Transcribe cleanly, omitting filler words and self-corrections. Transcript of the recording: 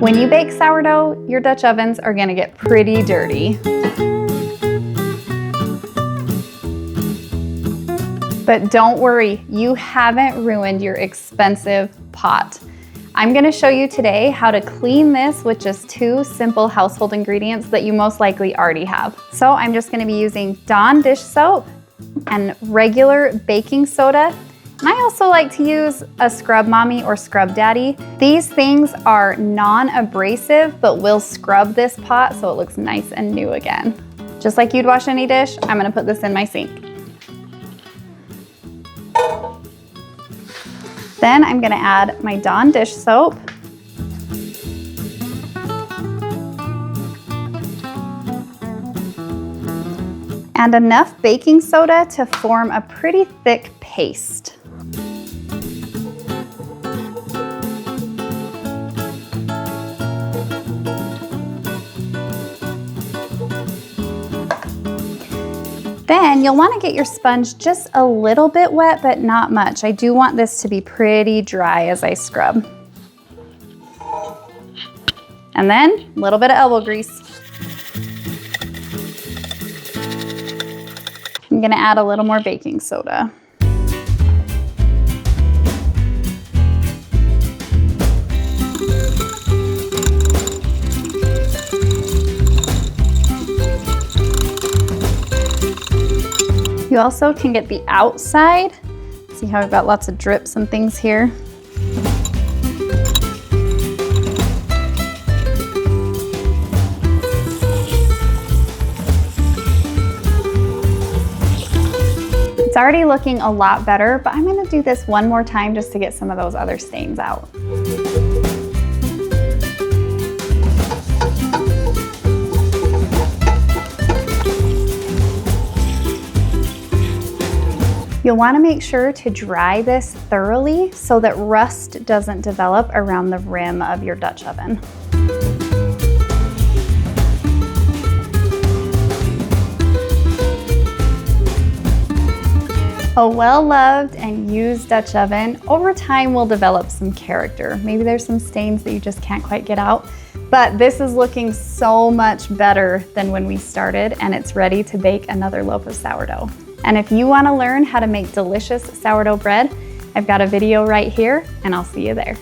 When you bake sourdough, your Dutch ovens are gonna get pretty dirty. But don't worry, you haven't ruined your expensive pot. I'm gonna show you today how to clean this with just 2 simple household ingredients that you most likely already have. So I'm just gonna be using Dawn dish soap and regular baking soda. And I also like to use a Scrub Mommy or Scrub Daddy. These things are non-abrasive, but will scrub this pot so it looks nice and new again. Just like you'd wash any dish, I'm gonna put this in my sink. Then I'm gonna add my Dawn dish soap. And enough baking soda to form a pretty thick paste. Then you'll want to get your sponge just a little bit wet, but not much. I do want this to be pretty dry as I scrub. And then a little bit of elbow grease. I'm gonna add a little more baking soda. You also can get the outside. See how I've got lots of drips and things here? It's already looking a lot better, but I'm gonna do this one more time just to get some of those other stains out. You'll want to make sure to dry this thoroughly so that rust doesn't develop around the rim of your Dutch oven. A well-loved and used Dutch oven over time will develop some character. Maybe there's some stains that you just can't quite get out, but this is looking so much better than when we started, and it's ready to bake another loaf of sourdough. And if you want to learn how to make delicious sourdough bread, I've got a video right here, and I'll see you there.